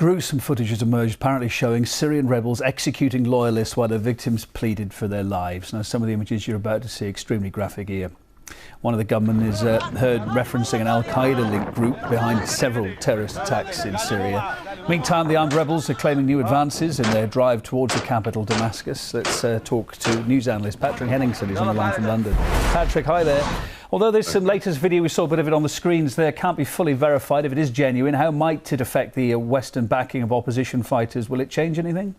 Gruesome footage has emerged, apparently showing Syrian rebels executing loyalists while their victims pleaded for their lives. Now, some of the images you're about to see are extremely graphic here. One of the gunmen is heard referencing an Al-Qaeda-linked group behind several terrorist attacks in Syria. Meantime, the armed rebels are claiming new advances in their drive towards the capital, Damascus. Let's talk to news analyst Patrick Henningson, who's on the line from London. Patrick, hi there. Although there's some latest video, we saw a bit of it on the screens there, can't be fully verified if it is genuine. How might it affect the Western backing of opposition fighters? Will it change anything?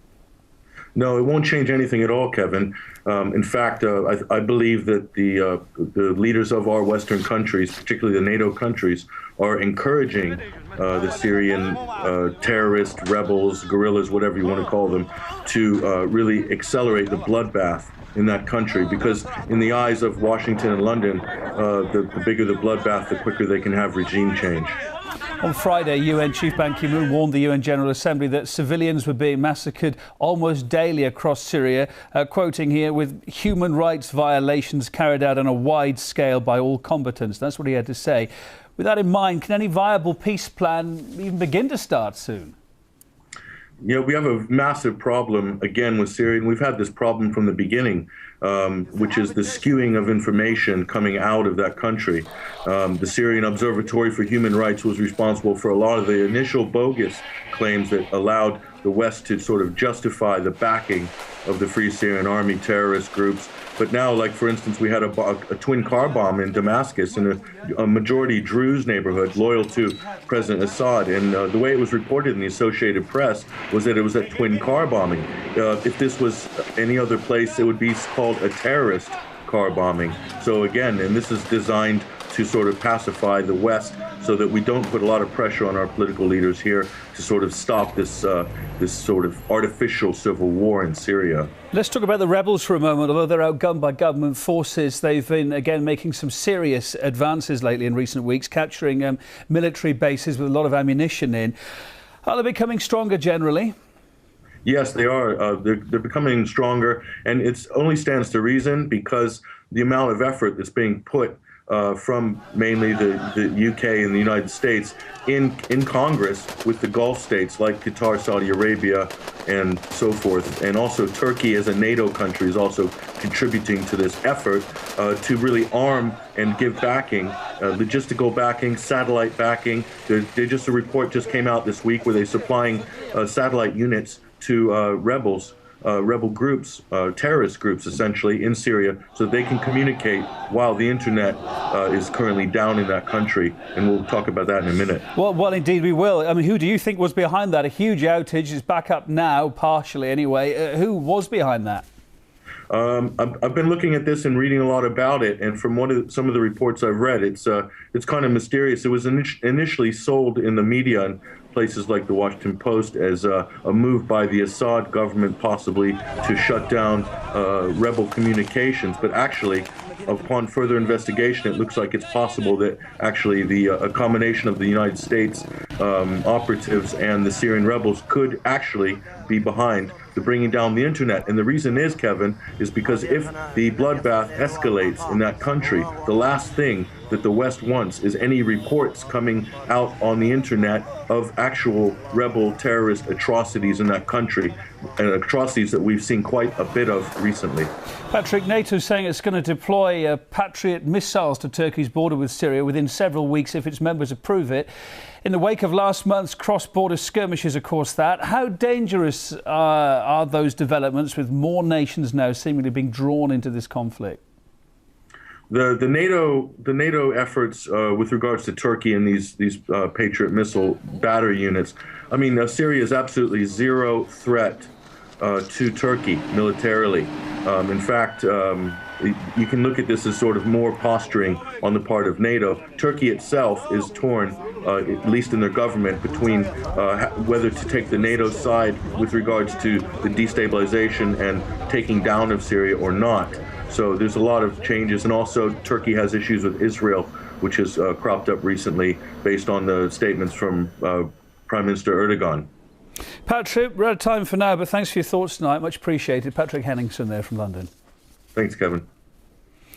No, it won't change anything at all, Kevin. In fact, I believe that the leaders of our Western countries, particularly the NATO countries, are encouraging the Syrian terrorist rebels, guerrillas, whatever you want to call them, to really accelerate the bloodbath in that country, because in the eyes of Washington and London, the bigger the bloodbath, the quicker they can have regime change. On Friday, UN Chief Ban Ki-moon warned the UN General Assembly that civilians were being massacred almost daily across Syria, quoting here, with human rights violations carried out on a wide scale by all combatants. That's what he had to say. With that in mind, can any viable peace plan even begin to start soon? Yeah, we have a massive problem, again, with Syria, and we've had this problem from the beginning, which is the skewing of information coming out of that country. The Syrian Observatory for Human Rights was responsible for a lot of the initial bogus claims that allowed the West to sort of justify the backing of the Free Syrian Army terrorist groups. But now, like, for instance, we had a twin car bomb in Damascus in a majority Druze neighborhood loyal to President Assad. And the way it was reported in the Associated Press was that it was a twin car bombing. If this was any other place, it would be called a terrorist car bombing. So again, and this is designed to sort of pacify the West so that we don't put a lot of pressure on our political leaders here to sort of stop this this sort of artificial civil war in Syria. Let's talk about the rebels for a moment. Although they're outgunned by government forces, they've been, again, making some serious advances lately in recent weeks, capturing military bases with a lot of ammunition in. Are they becoming stronger generally? Yes, they are. They're becoming stronger, and it only stands to reason because the amount of effort that's being put from mainly the UK and the United States in Congress with the Gulf states like Qatar, Saudi Arabia, and so forth. And also Turkey as a NATO country is also contributing to this effort to really arm and give backing, logistical backing, satellite backing. A report just came out this week where they're supplying satellite units to rebel groups, terrorist groups essentially, in Syria, so they can communicate while the internet is currently down in that country. And we'll talk about that in a minute. Well, indeed we will. I mean, who do you think was behind that? A huge outage is back up now, partially anyway. Who was behind that? I've been looking at this and reading a lot about it, and from some of the reports I've read, it's kind of mysterious. It was initially sold in the media and places like the Washington Post as a move by the Assad government possibly to shut down rebel communications, but actually, upon further investigation, it looks like it's possible that actually a combination of the United States operatives and the Syrian rebels could actually be behind the bringing down the internet. And the reason is, Kevin, is because if the bloodbath escalates in that country, the last thing that the West wants is any reports coming out on the internet of actual rebel terrorist atrocities in that country, and atrocities that we've seen quite a bit of recently. Patrick, NATO's saying it's going to deploy Patriot missiles to Turkey's border with Syria within several weeks if its members approve it. In the wake of last month's cross-border skirmishes, of course, how dangerous are those developments with more nations now seemingly being drawn into this conflict? The NATO efforts with regards to Turkey and these Patriot missile battery units, I mean, Syria is absolutely zero threat to Turkey militarily. In fact, you can look at this as sort of more posturing on the part of NATO. Turkey itself is torn, at least in their government, between whether to take the NATO side with regards to the destabilization and taking down of Syria or not. So there's a lot of changes, and also Turkey has issues with Israel, which has cropped up recently based on the statements from Prime Minister Erdogan. Patrick, we're out of time for now, but thanks for your thoughts tonight. Much appreciated. Patrick Henningson there from London. Thanks, Kevin.